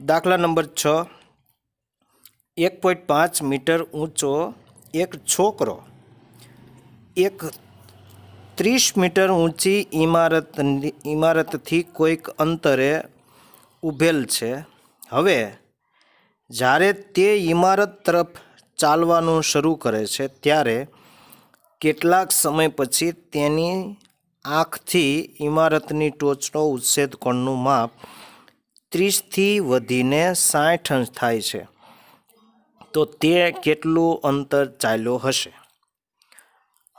દાખલા number 6, 1.5 metre ઊંચો એક છોકરો એક 30 મીટર ઊંચી ઇમારતથી કોઈક અંતરે ઊભેલ છે. હવે જ્યારે તે ઇમારત તરફ ચાલવાનું શરૂ કરે છે ત્યારે કેટલાક સમય પછી તેની આંખથી ઇમારતની ટોચનો ઉચ્છેદ કોણનું માપ 30થી વધીને 60 અંશ થાય છે. તો તે કેટલું અંતર ચાલ્યો હશે?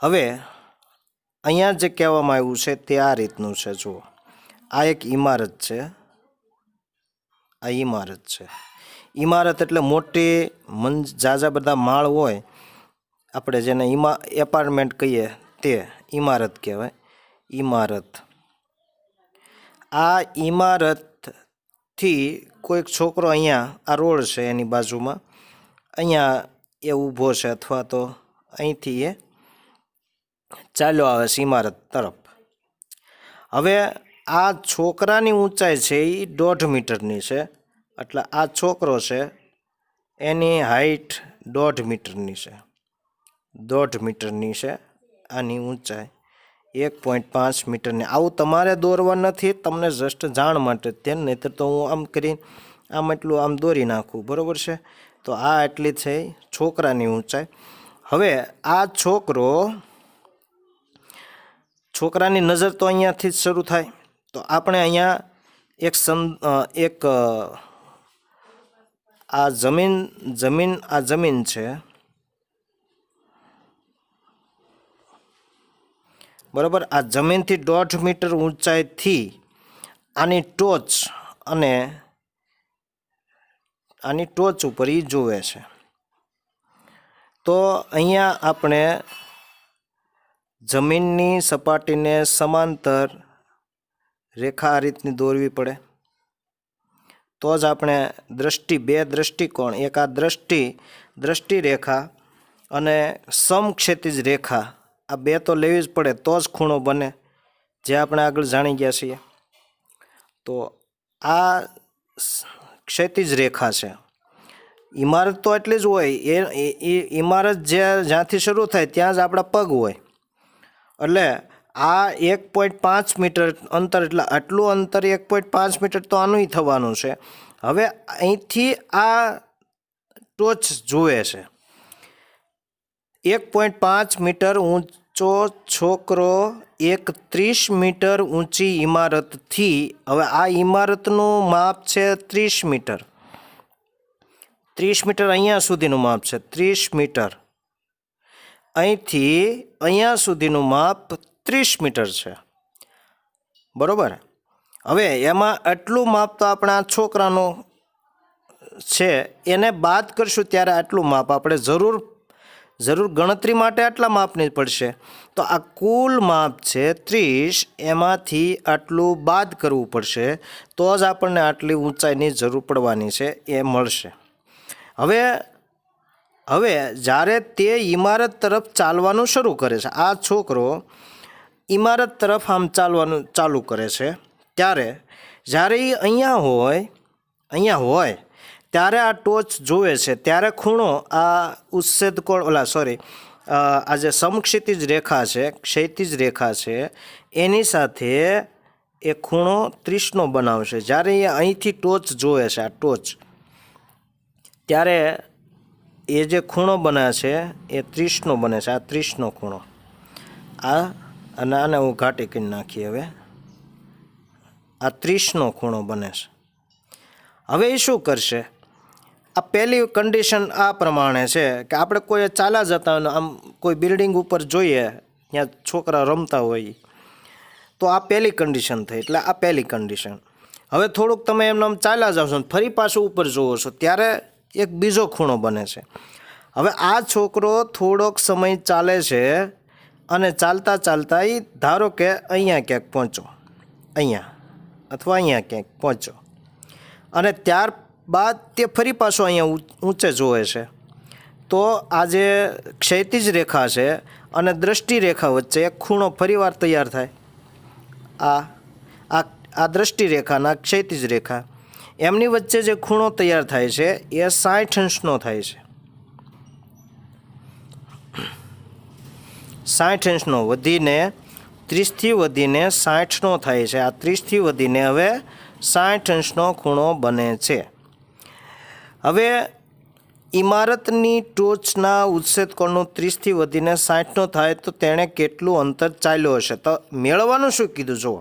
હવે અહીંયા જે કહેવામાં આવ્યું છે તે આ રીતનું છે. જુઓ, આ એક ઇમારત છે. આ ઇમારત છે. ઇમારત એટલે મોટી ઝાઝા બધા માળ હોય, આપણે જેને એપાર્ટમેન્ટ કહીએ તે ઇમારત કહેવાય. ઇમારત. આ ઇમારતથી કોઈક છોકરો અહીંયા આ રોડ છે એની બાજુમાં અહીંયા એ ઊભો છે, અથવા તો અહીંથી એ ચાલ્યો આવે છે ઇમારત તરફ. હવે આ છોકરાની ઊંચાઈ છે એ 1.5 મીટરની છે. એટલે આ છોકરો છે એની હાઈટ 1.5 મીટરની છે. 1.5 મીટરની છે આની ઊંચાઈ, 1.5 મીટરની. આવું તમારે દોરવા નથી, તમને જસ્ટ જાણ માટે જ. નહીંતર તો હું આમ કરીને આમ એટલું આમ દોરી નાખું, બરાબર છે? તો આ એટલી છે છોકરાની ઊંચાઈ. હવે આ છોકરાની નજર તો અહીંયાથી જ શરૂ થાય. તો આપણે અહીંયા એક આ જમીન છે, બરાબર? આ જમીનથી 1.5 મીટર ઊંચાઈથી આની ટોચ અને આની ટોચ ઉપર એ જુએ છે. તો અહીંયા આપણે જમીનની સપાટીને સમાંતર રેખા આ રીતની દોરવી પડે. તો જ આપણે બે દ્રષ્ટિકોણ, એક આ દ્રષ્ટિ રેખા અને સમક્ષિતિજ રેખા, આ બે તો લેવી જ પડે, તો જ ખૂણો બને, જે આપણે આગળ જાણી ગયા છીએ. તો આ ક્ષિતિજ રેખા છે. ઇમારત તો એટલી જ હોય, એ ઇમારત જ્યાંથી શરૂ થાય ત્યાં જ આપણા પગ હોય. એટલે આ 1.5 મીટર અંતર, એટલે આટલું અંતર 1.5 મીટર તો આનું થવાનું છે. હવે અહીંથી આ ટોચ જુએ છે. 1.5 મીટર ઊંચો છોકરો એક 30 મીટર ઊંચી ઇમારતથી, હવે આ ઇમારતનું માપ છે 30 મીટર. 30 મીટર અહીંયા સુધીનું માપ છે. 30 મીટર અહીંથી અહીંયા સુધીનું માપ 30 મીટર છે, બરાબર? હવે એમાં આટલું માપ તો આપણા છોકરાનું છે, એને બાદ કરશું ત્યારે આટલું માપ આપણે જરૂર ગણતરી માટે આટલા માપની પડશે. તો આ કુલ માપ છે 30, એમાંથી આટલું બાદ કરવું પડશે, તો જ આપણને આટલી ઊંચાઈની જરૂર પડવાની છે એ મળશે. હવે જ્યારે તે ઇમારત તરફ ચાલવાનું શરૂ કરે છે, આ છોકરો ઇમારત તરફ આમ ચાલવાનું ચાલુ કરે છે, ત્યારે જ્યારે એ અહીંયા હોય ત્યારે આ ટોચ જોવે છે, ત્યારે ખૂણો આ ઉચ્છેદ કોણ આ જે સમક્ષિતિજ રેખા છે, ક્ષિતિજ રેખા છે, એની સાથે એ ખૂણો 30નો બનાવશે. જ્યારે એ અહીંથી ટોચ જોવે છે, આ ટોચ, ત્યારે એ જે ખૂણો બને છે એ 30નો બને છે. આ 30નો ખૂણો, અને આને હું ઘાટી કરી નાખી. હવે આ 30નો ખૂણો બને છે. હવે એ શું કરશે? આ પહેલી કન્ડિશન આ પ્રમાણે છે કે આપણે કોઈ ચાલા જતા હોય, આમ કોઈ બિલ્ડિંગ ઉપર જોઈએ ત્યાં છોકરા રમતા હોય, તો આ પહેલી કન્ડિશન થઈ. એટલે આ પહેલી કન્ડિશન. હવે થોડુંક તમે એમને આમ ચાલ્યા જાઓ છો, ફરી પાછું ઉપર જુઓ છો, ત્યારે એક બીજો ખૂણો બને છે. હવે આ છોકરો થોડોક સમય ચાલે છે અને ચાલતા એ ધારો કે અહીંયા ક્યાંક પહોંચો, અહીંયા અથવા અહીંયા ક્યાંક પહોંચો, અને ત્યાર બાદ તે ફરી પાછો અહીંયા ઊંચે જોવે છે, તો આ જે ક્ષૈતિજ રેખા છે અને દ્રષ્ટિ રેખા વચ્ચે એક ખૂણો ફરીવાર તૈયાર થાય. આ દ્રષ્ટિ રેખાના ક્ષૈતિજ રેખા એમની વચ્ચે જે ખૂણો તૈયાર થાય છે એ 60 અંશનો થાય છે. 60 અંશનો વધીને 30થી વધીને 60નો થાય છે. આ 30થી વધીને હવે 60 અંશનો ખૂણો બને છે. હવે ઇમારતની ટોચના ઉચ્છેદ કોણનું 30થી વધીને 60નો થાય તો તેણે કેટલું અંતર ચાલ્યો હશે? તો મેળવવાનું શું કીધું જુઓ,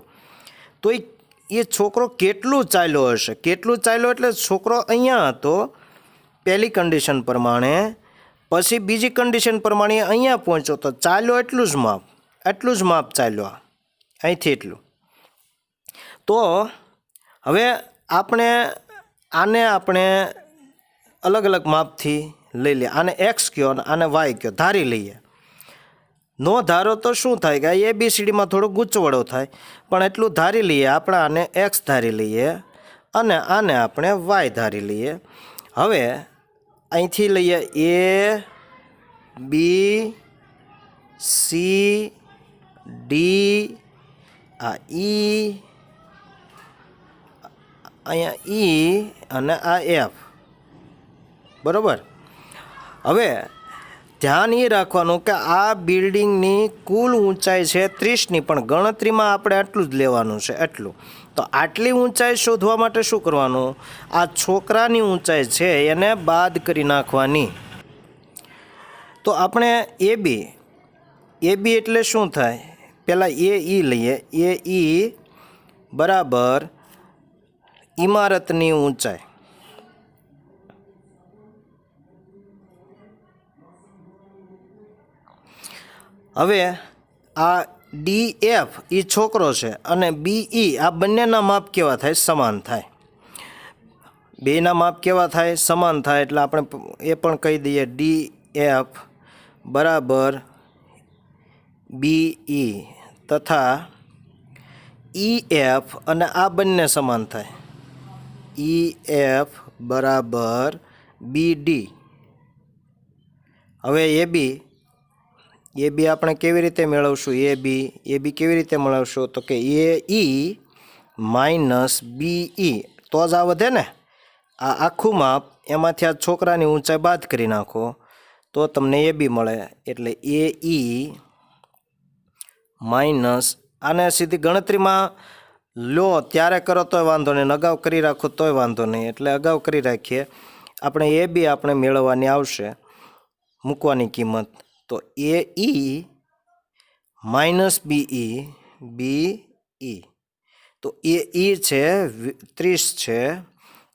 તો એ છોકરો કેટલું ચાલ્યો હશે? કેટલું ચાલ્યો એટલે છોકરો અહીંયા હતો પહેલી કન્ડિશન પ્રમાણે, પછી બીજી કન્ડિશન પ્રમાણે અહીંયા પહોંચ્યો તો ચાલ્યો એટલું જ માપ ચાલ્યો અહીંથી એટલું. તો હવે આપણે અલગ અલગ માપથી લઈ લઈએ. આને એક્સ કહો અને આને વાય કહો, ધારી લઈએ. નો ધારો તો શું થાય કે ABCDમાં થોડો ગૂંચવડો થાય, પણ એટલું ધારી લઈએ આપણે. આને એક્સ ધારી લઈએ અને આને આપણે વાય ધારી લઈએ. હવે અહીંથી લઈએ ABCD, આ અહીંયા અને આ F, બરાબર. હવે ધ્યાન એ રાખવાનું કે આ બિલ્ડિંગની કુલ ઊંચાઈ છે 30ની, પણ ગણતરીમાં આપણે આટલું જ લેવાનું છે, એટલું. તો આટલી ઊંચાઈ શોધવા માટે શું કરવાનું? આ છોકરાની ઊંચાઈ છે એને બાદ કરી નાખવાની. તો આપણે AB એટલે શું થાય? પહેલાં AE લઈએ. AE બરાબર ઇમારતની ઊંચાઈ. હવે આ DF એ છોકરો છે અને BE આ બંનેના માપ કેવા થાય? સમાન થાય. બેના માપ કેવા થાય? સમાન થાય. એટલે આપણે એ પણ કહી દઈએ DF બરાબર BE તથા EF અને આ બંને સમાન થાય. EF બરાબર BD. હવે AB આપણે કેવી રીતે મેળવશું? AB કેવી રીતે મેળવશું? તો કે AE માઇનસ BE, તો જ આ વધે ને. આ આખું માપ એમાંથી આ છોકરાની ઊંચાઈ બાદ કરી નાખો તો તમને AB મળે. એટલે AE માઇનસ, આને સીધી ગણતરીમાં લો ત્યારે કરો તોય વાંધો નહીં, અગાઉ કરી રાખો તોય વાંધો નહીં. એટલે અગાઉ કરી રાખીએ. આપણે AB આપણે મેળવવાની આવશે, મૂકવાની કિંમત. તો AE માઇનસ BE, તો AE છે 30 છે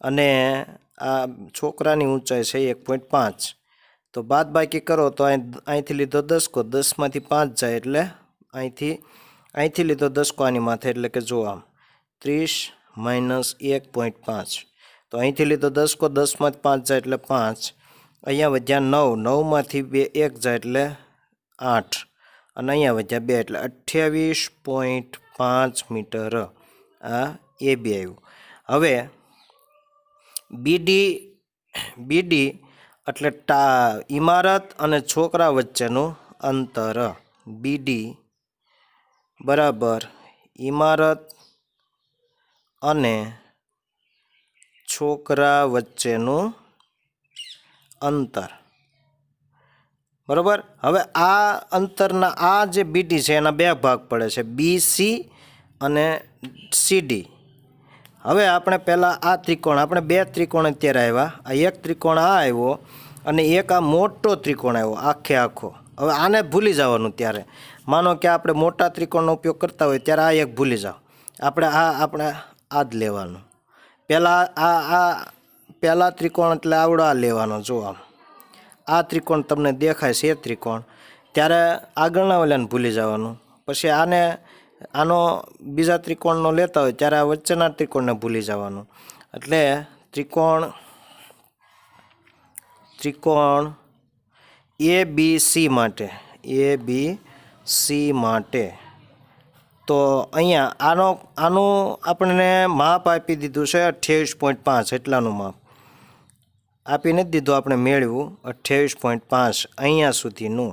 અને આ છોકરાની ઊંચાઈ છે 1.5. તો બાદ બાકી કરો તો અહીંથી લીધો 10 કો, 10માંથી 5 જાય એટલે અહીંથી લીધો 10 કો આની માથે, એટલે કે જો આમ 30 માઇનસ 1.5. તો અહીંથી લીધો 10 કો, 10માંથી 5 જાય એટલે 5. અહીંયા વધ્યા 9, 9માંથી 2 1 જાય એટલે 8 અને અહીંયા વધ્યા 2 એટલે 28.5 મીટર આ AB આવ્યું. હવે BD એટલે ઇમારત અને છોકરા વચ્ચેનું અંતર. BD બરાબર ઇમારત અને છોકરા વચ્ચેનું અંતર, બરાબર. હવે આ અંતરના આ જે BD છે એના બે ભાગ પડે છે, BC અને CD. હવે આપણે પહેલાં આ ત્રિકોણ, આપણે બે ત્રિકોણ અત્યારે આવ્યા. આ એક ત્રિકોણ આ આવ્યો અને એક આ મોટો ત્રિકોણ આવ્યો આખો. હવે આને ભૂલી જવાનું. ત્યારે માનો કે આપણે મોટા ત્રિકોણનો ઉપયોગ કરતા હોય ત્યારે આ એક ભૂલી જાઓ. આપણે આ જ લેવાનું. પહેલાં ત્રિકોણ એટલે આવડો આ લેવાનો. જો આ ત્રિકોણ તમને દેખાય છે એ ત્રિકોણ, ત્યારે આગળના ઓલાને ભૂલી જવાનું. પછી આનો બીજા ત્રિકોણનો લેતા હોય ત્યારે આ વચ્ચેના ત્રિકોણને ભૂલી જવાનું. એટલે ત્રિકોણ ABC માટે તો અહીંયા આનું આપણને માપ આપી દીધું છે 28.5 એટલાનું માપ. આપી નથી દીધું, આપણે મેળવ્યું 28.5 અહીંયા સુધીનું.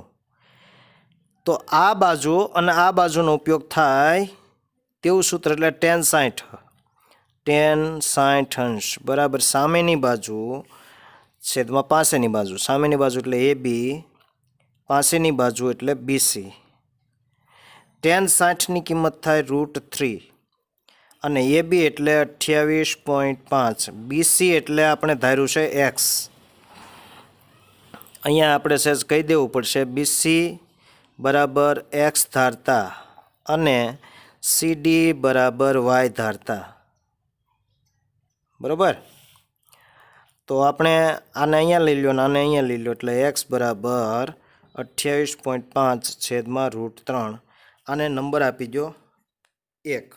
તો આ બાજુ અને આ બાજુનો ઉપયોગ થાય તેવું સૂત્ર એટલે tan 60 અંશ બરાબર સામેની બાજુ છેદમાં પાસેની બાજુ. સામેની બાજુ એટલે AB, પાસેની બાજુ એટલે BC. tan 60ની કિંમત થાય √3 અને AB એટલે 28.5, BC એટલે આપણે ધાર્યું છે x. અહીંયા આપણે સહેજ કહી દેવું પડશે, BC બરાબર x ધારતા અને CD બરાબર y ધારતા. બરાબર. તો આપણે આને અહીંયા લઈ લો અને આને અહીંયા લઈ લો એટલે x બરાબર 28.5 છેદમાં √3. આને નંબર આપી દો 1.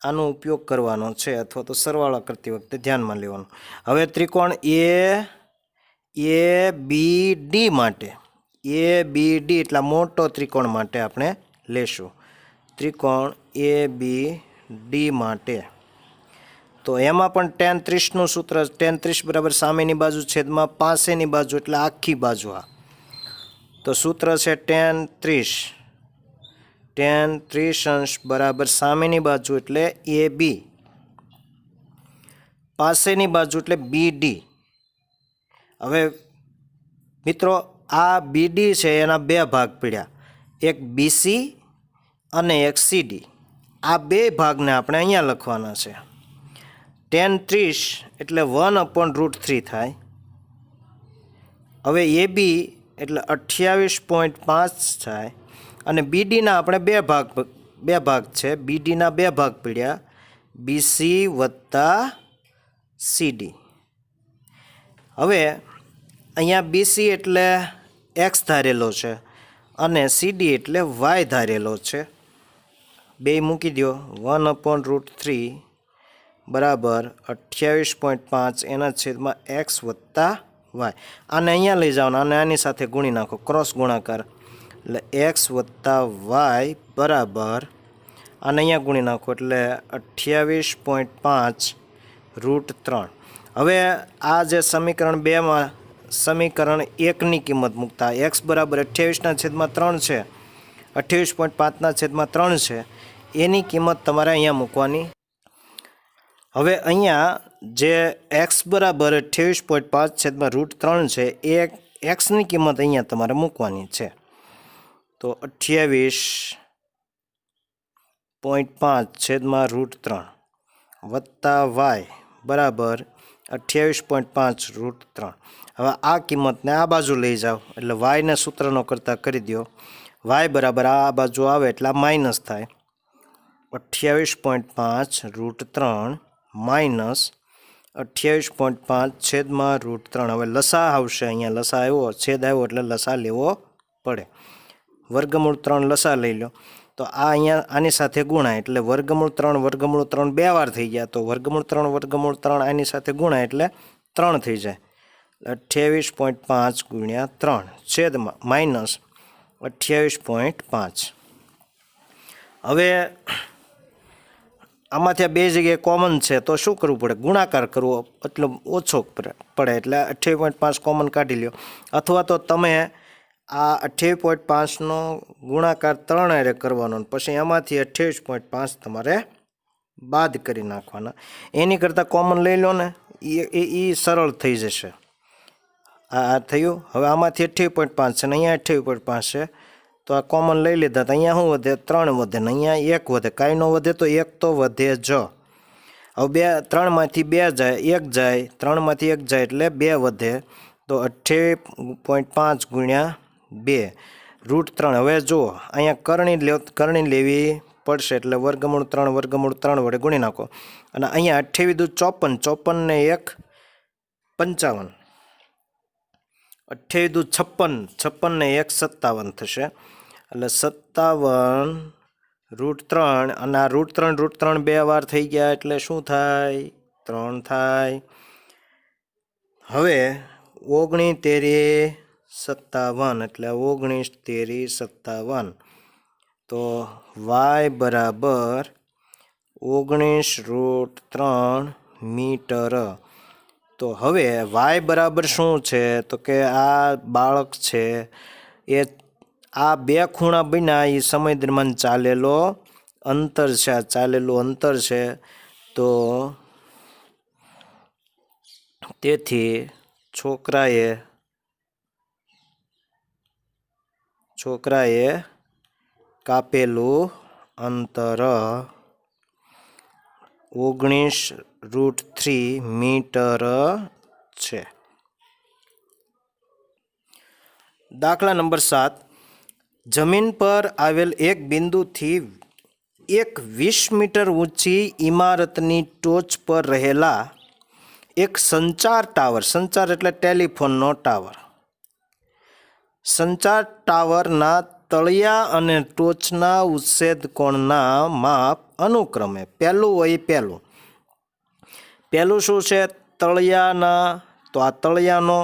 આનો ઉપયોગ કરવાનો છે અથવા તો સરવાળા કરતી વખતે ધ્યાનમાં લેવાનું. હવે ત્રિકોણ ABD માટે, ABD એટલા મોટો ત્રિકોણ માટે આપણે લેશું. ત્રિકોણ ABD માટે તો એમાં પણ tan 30નું સૂત્ર, tan 30 બરાબર સામેની બાજુ છેદમાં પાસેની બાજુ એટલે આખી બાજુ. આ તો સૂત્ર છે tan 30 અંશ બરાબર સામેની બાજુ એટલે AB, પાસેની બાજુ એટલે BD. હવે મિત્રો આ BD છે એના બે ભાગ પડ્યા, એક BC અને એક CD. આ બે ભાગને આપણે અહીંયા લખવાના છે. tan 30 એટલે 1/√3 થાય. હવે AB એટલે 28.5 થાય અને BDના આપણે બે ભાગ છે, BDના બે ભાગ પડ્યા, BC વત્તા CD. હવે અહીંયા BC એટલે x ધારેલો છે અને CD એટલે y ધારેલો છે. બે મૂકી દો, 1/√3 બરાબર 28.5 એના છેદમાં x વત્તા y. આને અહીંયા લઈ જાઓ અને આની સાથે ગુણી નાખો, ક્રોસ ગુણાકાર, એટલે x વત્તા y બરાબર આને અહીંયા ગુણી નાખો એટલે 28.5 √3. હવે આ જે સમીકરણ 2માં સમીકરણ 1ની કિંમત મૂકતા x બરાબર 28/3 છે, 28.5/3 છે, એની કિંમત તમારે અહીંયા મૂકવાની. હવે અહીંયા જે x બરાબર 28.5/√3 છે એ xની કિંમત અહીંયા તમારે મૂકવાની છે. તો 28.5/√3 વત્તા y બરાબર 28.5 √3. હવે આ કિંમતને આ બાજુ લઈ જાઓ એટલે yને સૂત્રનો કરતાં કરી દો. y બરાબર આ બાજુ આવે એટલે આ માઇનસ થાય, 28.5 √3 -28.5 છેદમાં √3. હવે લસા આવશે, અહીંયા લસા આવ્યો, છેદ આવ્યો એટલે લસા લેવો પડે. વર્ગમૂળ 3 લસા લઈ લો તો આ અહીંયા આની સાથે ગુણાય એટલે વર્ગમૂળ 3 બે વાર થઈ ગયા, તો વર્ગમૂળ 3 આની સાથે ગુણાય એટલે 3 થઈ જાય. 28.5 ગુણ્યા 3 છેદમાં -28.5. હવે આમાંથી આ બે જગ્યાએ કોમન છે તો શું કરવું પડે? ગુણાકાર કરવો એટલે ઓછો પડે એટલે 28.5 કોમન કાઢી લ્યો, અથવા તો તમે આ 28.5નો ગુણાકાર 3 હારે કરવાનો પછી એમાંથી 28.5 તમારે બાદ કરી નાખવાના. એની કરતાં કોમન લઈ લો ને એ સરળ થઈ જશે. આ થયું. હવે આમાંથી 28.5 છે ને અહીંયા 28.5 છે તો આ કોમન લઈ લીધા તો અહીંયા શું વધે? 3 વધે ને અહીંયા 1 વધે. કાંઈ ન વધે તો 1 તો વધે જ. હવે 3માંથી 2 જાય, 1 જાય, 3માંથી 1 જાય એટલે 2 વધે. તો 28.5 ગુણ્યા 2 √3. હવે જુઓ અહીંયા કરણી લેવી પડશે એટલે વર્ગમૂળ 3 વડે ગુણી નાખો અને અહીંયા 28 દુ 54, ને 1 55, 28 દુ 56, ને 1 57 થશે એટલે 57 √3. અને આ √3 બે વાર થઈ ગયા એટલે શું થાય? 3 થાય. હવે 19 તેરી 57 એટલે 19 તેરી 57. તો y બરાબર 19 √3 મીટર. તો હવે વાય બરાબર શું છે? તો કે આ બાળક છે એ આ બે ખૂણા બન્યા એ સમય દરમિયાન ચાલેલો અંતર છે, આ ચાલેલું અંતર છે. તો તેથી છોકરાએ કાપેલું અંતર 19√3 મીટર છે. દાખલા નંબર 7. જમીન પર આવેલ એક બિંદુથી એક 20 મીટર ઊંચી ઇમારતની ટોચ પર રહેલા એક સંચાર ટાવર, સંચાર એટલે ટેલિફોનનો ટાવર, સંચાર ટાવરના તળિયા અને ટોચના ઉચ્છેદ કોણના માપ અનુક્રમે પહેલું હોય પહેલું શું છે? તળિયાના, તો આ તળિયાનો,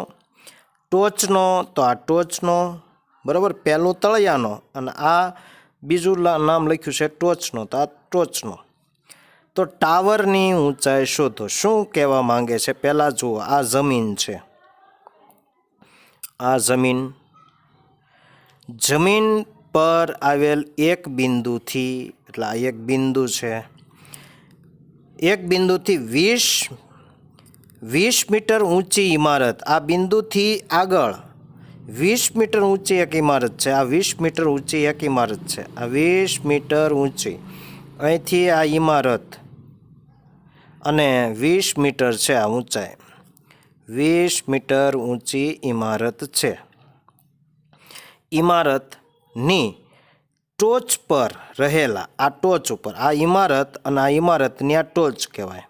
ટોચનો તો આ ટોચનો, બરાબર. પહેલું તળિયાનો અને આ બીજું નામ લખ્યું છે ટોચનો, તો આ ટોચનો. તો ટાવરની ઊંચાઈ શોધો. શું કહેવા માંગે છે? પહેલાં જુઓ, આ જમીન છે, આ જમીન પર આવેલ એક બિંદુથી, એટલે આ એક બિંદુ છે, એક બિંદુથી 20 મીટર ઊંચી ઇમારત, આ બિંદુથી આગળ 20 મીટર ઊંચી એક ઇમારત છે, આ 20 મીટર ઊંચી એક ઇમારત છે, આ 20 મીટર ઊંચી, અહીંથી આ ઇમારત અને 20 મીટર છે આ ઊંચાઈ, 20 મીટર ઊંચી ઇમારત છે. ઇમારતની ટોચ પર રહેલા, આ ટોચ ઉપર, આ ઇમારત અને આ ઇમારતની આ ટોચ કહેવાય,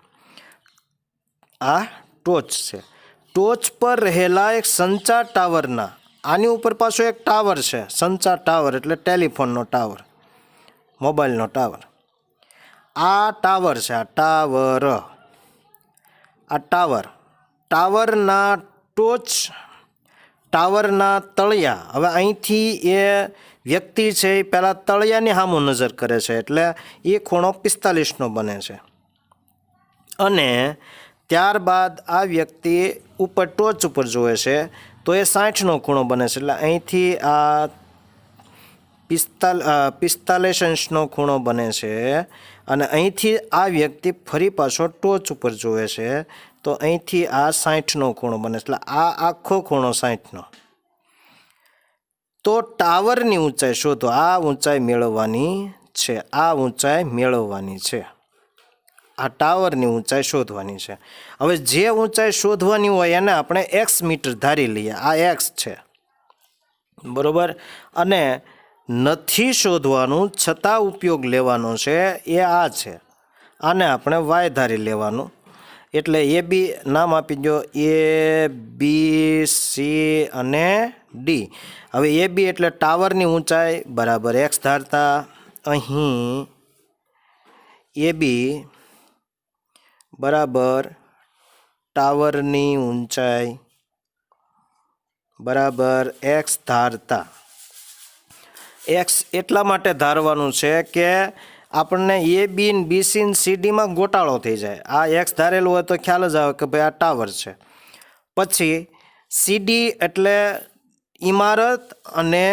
આ ટોચ છે. ટોચ પર રહેલા એક સંચાર ટાવરના, આની ઉપર પાછો એક ટાવર છે, સંચાર ટાવર એટલે ટેલિફોનનો ટાવર, મોબાઈલનો ટાવર. આ ટાવર છે, આ ટાવર, આ ટાવરના ટોચ, ટાવરના તળિયા. હવે અહીંથી એ વ્યક્તિ છે એ પહેલાં તળિયાની સામુ નજર કરે છે, એટલે એ ખૂણો 45નો બને છે. અને ત્યારબાદ આ વ્યક્તિ ઉપર ટોચ ઉપર જોવે છે તો એ 60નો ખૂણો બને છે, એટલે અહીંથી આ 45°નો ખૂણો બને છે. અને અહીંથી આ વ્યક્તિ ફરી પાછો ટોચ ઉપર જોવે છે તો અહીંથી આ 60નો ખૂણો બને છે, એટલે આ આખો ખૂણો 60નો. તો ટાવરની ઊંચાઈ શોધો. આ ઊંચાઈ મેળવવાની છે, આ ઊંચાઈ મેળવવાની છે, આ ટાવરની ઊંચાઈ શોધવાની છે. હવે જે ઊંચાઈ શોધવાની હોય એને આપણે x મીટર ધારી લઈએ, આ x છે, બરોબર. અને નથી શોધવાનું છતાં ઉપયોગ લેવાનો છે એ આ છે, આને આપણે y ધારી લેવાનું. એટલે એ બી નામ આપી દો, A B C અને D. હવે એ બી એટલે ટાવરની ઊંચાઈ બરાબર x ધારતા અહીં એ બી બરાબર ટાવરની ઊંચાઈ બરાબર x ધારતા. x એટલા માટે ધારવાનું છે કે આપણને એ બી ને બી સી ને સી ડીમાં ગોટાળો થઈ જાય. આ x ધારેલું હોય તો ખ્યાલ જ આવે કે ભાઈ આ ટાવર છે. પછી સી ડી એટલે ઇમારત અને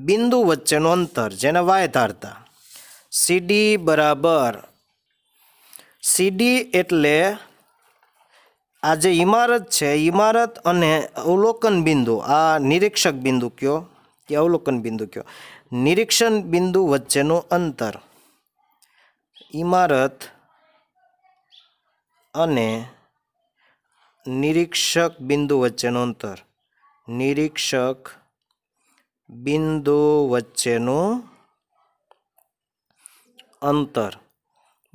બિંદુ વચ્ચેનું અંતર, જેને y ધારતા. સી ડી બરાબર, સી ડી એટલે આ જે ઇમારત છે, ઇમારત અને અવલોકન બિંદુ, આ નિરીક્ષક બિંદુ કયો કે અવલોકન બિંદુ કયો, નિરીક્ષણ બિંદુ વચ્ચેનું અંતર, ઇમારત અને નિરીક્ષક બિંદુ વચ્ચેનું અંતર, નિરીક્ષક બિંદુ વચ્ચેનું અંતર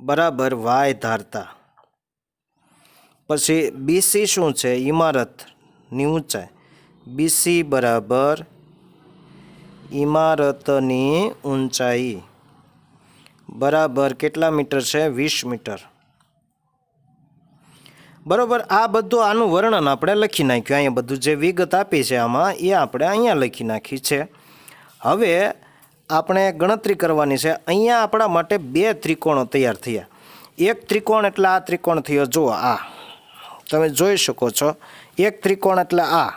બરાબર y ધારતા. પછી બીસી શું છે? ઇમારતની ઊંચાઈ. બીસી બરાબર ઇમારતની ઊંચાઈ બરાબર કેટલા મીટર છે? 20 મીટર. બરાબર. આ બધું આનું વર્ણન આપણે લખી નાખ્યું. અહીંયા બધું જે વિગત આપી છે આમાં એ આપણે અહીંયા લખી નાખી છે. હવે આપણે ગણતરી કરવાની છે. અહીંયા આપણા માટે બે ત્રિકોણો તૈયાર થયા. એક ત્રિકોણ એટલે આ ત્રિકોણ થયો, જુઓ આ તમે જોઈ શકો છો એક ત્રિકોણ એટલે આ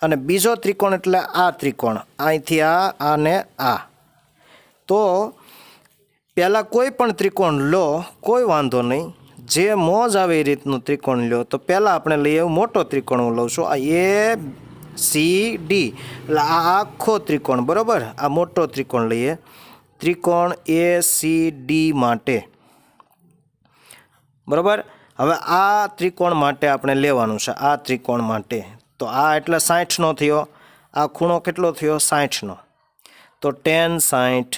અને બીજો ત્રિકોણ એટલે આ ત્રિકોણ, અહીંથી આ અને આ. તો પહેલાં કોઈ પણ ત્રિકોણ લો, કોઈ વાંધો નહીં, જે મોજ આવે એ રીતનું ત્રિકોણ લો. તો પહેલાં આપણે લઈએ મોટો ત્રિકોણ હું લઉં છું, આ ACD એટલે આ આખો ત્રિકોણ, બરાબર. આ મોટો ત્રિકોણ લઈએ, ત્રિકોણ ACD માટે, બરાબર. હવે આ ત્રિકોણ માટે આપણે લેવાનું છે, આ ત્રિકોણ માટે. તો આ એટલે 60નો થયો, આ ખૂણો કેટલો થયો 60નો, તો tan 60,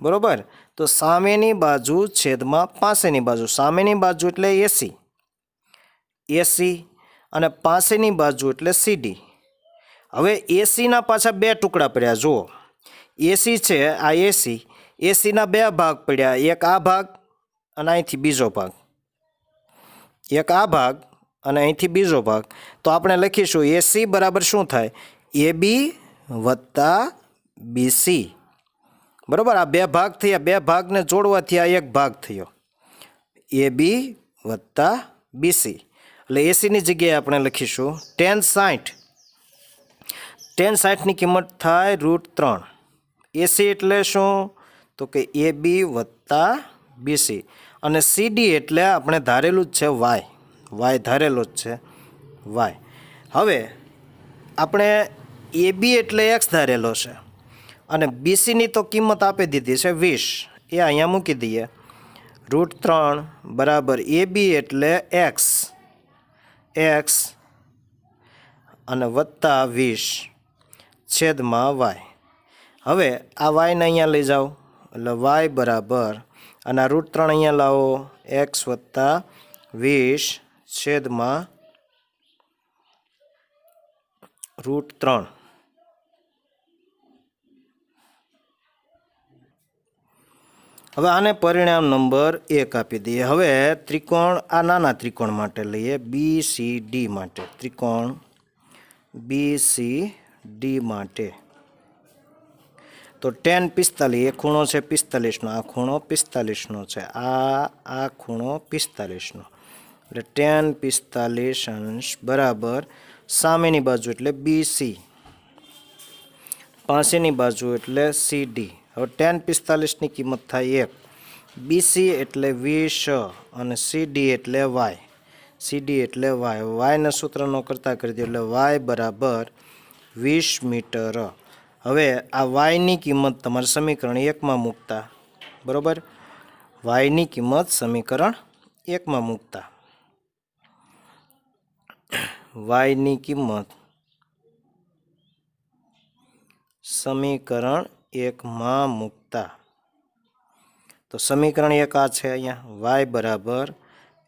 બરાબર. તો સામેની બાજુ છેદમાં પાસેની બાજુ, સામેની બાજુ એટલે AC અને પાસેની બાજુ એટલે CD. હવે ACના પાછા બે ટુકડા પડ્યા, જુઓ AC છે, આ ACના બે ભાગ પડ્યા, એક આ ભાગ અને અહીંથી બીજો ભાગ, એક આ ભાગ અને અહીંથી બીજો ભાગ. તો આપણે લખીશું AC બરાબર શું થાય, AB વત્તા BC, બરાબર. આ બે ભાગ થયા, બે ભાગને જોડવાથી આ એક ભાગ થયો, AB વત્તા BC. એટલે ACની જગ્યાએ આપણે લખીશું tan 60ની કિંમત થાય √3. AC એટલે શું, તો કે AB વત્તા BC. અને CD એટલે આપણે ધારેલું જ છે y ધારેલો જ છે y. હવે આપણે AB એટલે x ધારેલો છે અને BCની તો કિંમત આપી દીધી છે 20, એ અહીંયા મૂકી દઈએ. √3 બરાબર AB એટલે x અને વત્તા 20 છેદમાં y. હવે આ yને અહીંયા લઈ જાઓ એટલે y બરાબર, અને આ √3 અહીંયા લાવો, x વત્તા 20 છેદમાં √3. હવે આને પરિણામ નંબર 1 આપી દઈએ. હવે ત્રિકોણ આ નાના ત્રિકોણ માટે લઈએ, BCD માટે, ત્રિકોણ BCD માટે. તો tan 45, એ ખૂણો છે 45નો, આ ખૂણો 45નો છે, આ ખૂણો 45નો, એટલે tan 45 અંશ બરાબર સામેની બાજુ એટલે BC, પાસેની બાજુ એટલે CD. હવે tan 45ની કિંમત થાય 1, BC એટલે 20 અને CD એટલે y, yના સૂત્રનો કરતા કરી દો એટલે y બરાબર 20 મીટર. હવે આ yની કિંમત તમારે સમીકરણ 1માં મૂકતા, બરાબર. yની કિંમત સમીકરણ 1માં મૂકતા, yની કિંમત સમીકરણ 1માં મૂકતા. તો સમીકરણ 1 આ છે અહીંયા, y બરાબર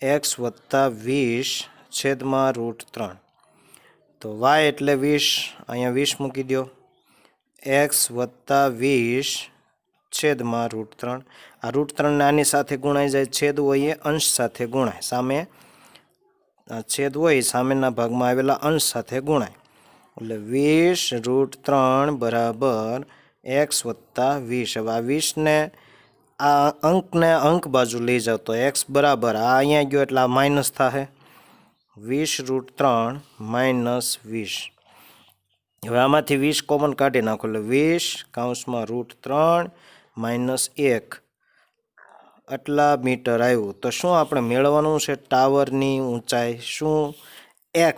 x વત્તા 20 છેદમાં √3. તો y એટલે 20, અહીંયા 20 મૂકી દો, x વત્તા 20 છેદમાં √3. આ √3 આની સાથે ગુણાઈ જાય, છેદ હોય એ અંશ સાથે ગુણાય, સામે છેદ હોય સામેના ભાગમાં આવેલા અંશ સાથે ગુણાય, એટલે 20 √3 બરાબર x વત્તા 20. હવે આ 20ને આ અંકને અંક બાજુ લઈ જાઓ તો x બરાબર આ અહીંયા ગયો એટલે આ માઇનસ થાય, 20 √3 -20. હવે આમાંથી 20 કોમન કાઢી નાખો એટલે 20 કૌંસમાં √3 -1 આટલા મીટર આવ્યું. તો શું આપણે મેળવવાનું છે, ટાવરની ઊંચાઈ શું, x.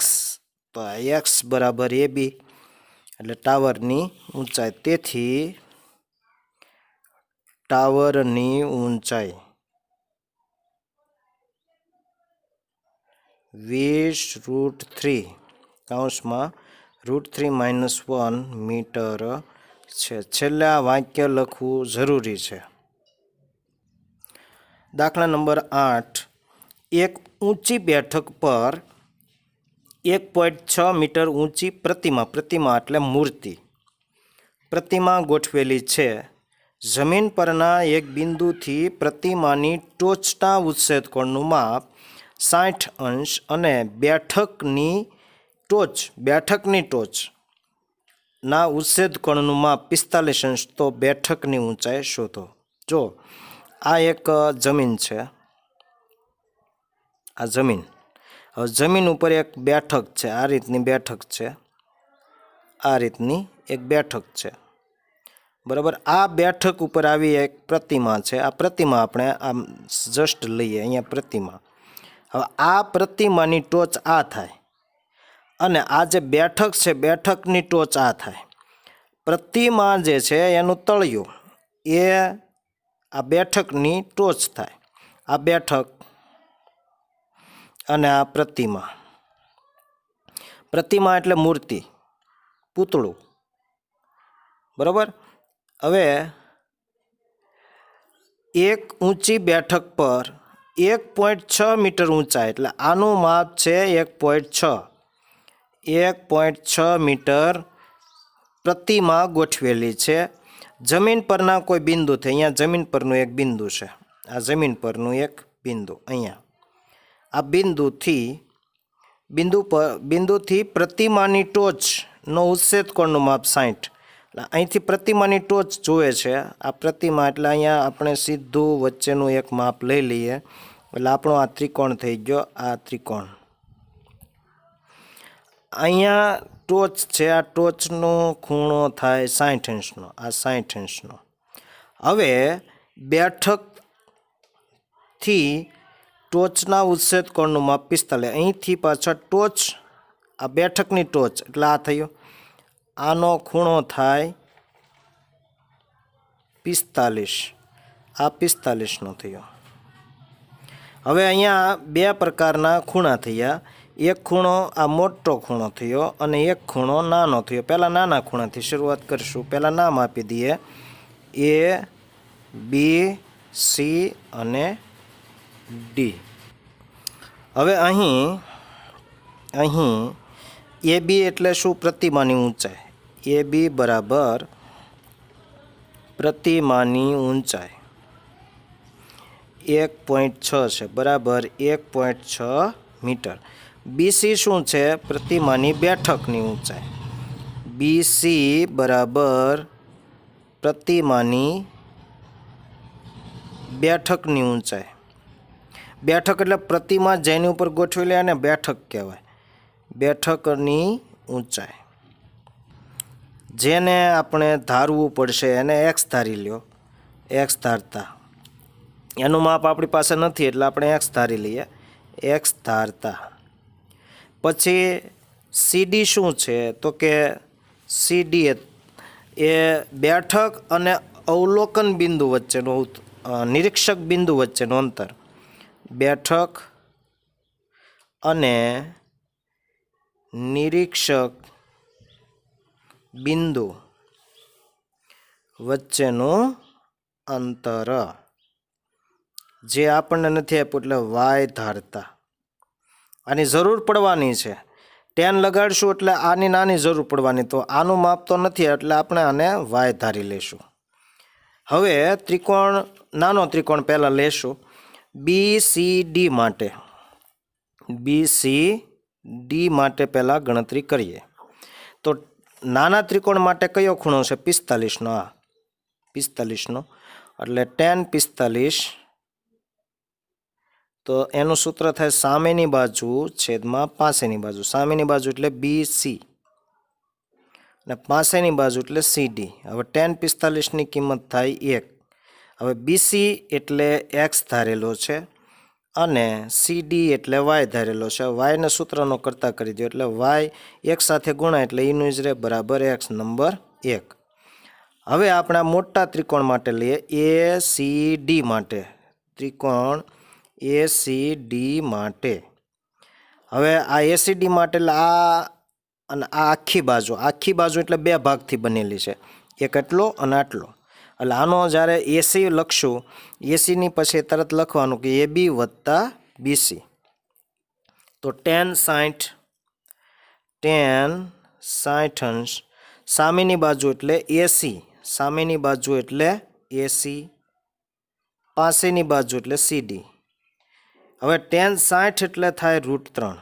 તો x બરાબર AB એટલે ટાવરની ઊંચાઈ. તેથી ટાવરની ઊંચાઈ 20 √3 કૌંસમાં √3 -1 મીટર છે. છેલ્લે આ વાક્ય લખવું જરૂરી છે. દાખલા નંબર 8, એક ઊંચી બેઠક પર 1.6 મીટર ઊંચી પ્રતિમા એટલે મૂર્તિ, પ્રતિમા ગોઠવેલી છે. જમીન પરના એક બિંદુથી પ્રતિમાની ટોચના ઉચ્છેદ કોણનું માપ 60 અંશ અને બેઠકની ટોચના ઉચ્છેદ કોણનું માપ 45 અંશ. તો બેઠકની ઊંચાઈ શોધો. જો આ એક જમીન છે, આ જમીન. હવે જમીન ઉપર એક બેઠક છે, આ રીતની બેઠક છે, આ રીતની એક બેઠક છે, બરાબર. આ બેઠક ઉપર આવી એક પ્રતિમા છે. આ પ્રતિમા આપણે આમ જસ્ટ લઈએ અહીંયા પ્રતિમા. હવે આ પ્રતિમાની ટોચ આ થાય અને આ જે બેઠક છે બેઠકની ટોચ આ થાય. પ્રતિમા જે છે એનું તળિયું એ આ બેઠકની ટોચ થાય. આ બેઠક અને આ પ્રતિમા. પ્રતિમા એટલે મૂર્તિ, પૂતળું, બરાબર. હવે એક ઊંચી બેઠક પર 1.6 મીટર ઊંચાઈ, એટલે આનું માપ છે 1.6 મીટર પ્રતિમા ગોઠવેલી છે જમીન પરના કોઈ બિંદુથી. અહીંયા જમીન પરનું એક બિંદુ છે, આ જમીન પરનું એક બિંદુ. અહીંયા આ બિંદુથી પ્રતિમાની ટોચનો ઉચ્છેદ કોણનું માપ 60. એટલે અહીંથી પ્રતિમાની ટોચ જુએ છે આ પ્રતિમા, એટલે અહીંયા આપણે સીધું વચ્ચેનું એક માપ લઈ લઈએ એટલે આપણો આ ત્રિકોણ થઈ ગયો. આ ત્રિકોણ અહીંયા ટોચ છે, આ ટોચનો ખૂણો થાય 60 અંશનો, આ 60 અંશનો. હવે બેઠકથી ટોચના ઉચ્છેદ કોણનું માપ 45. અહીંથી પાછળ ટોચ, આ બેઠકની ટોચ એટલે આ થયો, આનો ખૂણો થાય 45, આ 45નો થયો. હવે અહીંયા બે પ્રકારના ખૂણા થયા. એક ખૂણો આ મોટો ખૂણો થયો અને એક ખૂણો નાનો થયો. પહેલાં નાના ખૂણાથી શરૂઆત કરીશું. પહેલાં નામ આપી દઈએ A, B, C અને D. હવે અહીં AB એટલે શું? પ્રતિમાની ઊંચાઈ. AB બરાબર પ્રતિમાની ઊંચાઈ 1.6 છે, બરાબર 1.6 મીટર. BC શું છે? પ્રતિમાની બેઠકની ઊંચાઈ. BC બરાબર પ્રતિમાની બેઠકની ઊંચાઈ. બેઠક એટલે પ્રતિમા જેની ઉપર ગોઠવેલી અને બેઠક કહેવાય. બેઠકની ઊંચાઈ જેને આપણે ધારવું પડશે એને એક્સ ધારી લ્યો. એક્સ ધારતા એનું માપ આપણી પાસે નથી એટલે આપણે એક્સ ધારી લઈએ. એક્સ ધારતા પછી સીડી શું છે? તો કે સીડી એ બેઠક અને અવલોકન બિંદુ વચ્ચેનું નિરીક્ષક બિંદુ વચ્ચેનું અંતર. બેઠક અને નિરીક્ષક બિંદુ વચ્ચેનું અંતર જે આપણને નથી આપ્યું એટલે વાય ધારતા. આની જરૂર પડવાની છે. 10 લગાડશું એટલે આની નાની જરૂર પડવાની, તો આનું માપ તો નથી એટલે આપણે આને વાય ધારી લઈશું. હવે ત્રિકોણ, નાનો ત્રિકોણ પહેલાં લેશું. BCD માટે પહેલાં ગણતરી કરીએ. તો નાના ત્રિકોણ માટે કયો ખૂણો છે? 45નો. આ 45નો એટલે 10 45. તો એનું સૂત્ર થાય સામેની બાજુ છેદમાં પાસેની બાજુ. સામેની બાજુ એટલે BC અને પાસેની બાજુ એટલે CD. હવે 10 45ની કિંમત થાય 1. હવે BC એટલે X ધારેલો છે અને CD એટલે Y ધારેલો છે. Yને સૂત્રનો કરતા કરી દો એટલે Y એક સાથે ગુણાય એટલે એનું જ રહે બરાબર X નંબર 1. હવે આપણે મોટા ત્રિકોણ માટે લઈએ ACD માટે. ત્રિકોણ ACD માટે. હવે આ ACD માટે એટલે આ અને આ આખી બાજુ એટલે બે ભાગથી બનેલી છે. એક આટલો અને આટલો. એટલે આનો જ્યારે AC લખશું, ACની પછી તરત લખવાનું કે AB વત્તા BC. તો 10 60 અંશ. સામેની બાજુ એટલે AC. સામેની બાજુ એટલે AC. પાસેની બાજુ એટલે CD. હવે 10 60 એટલે થાય √3.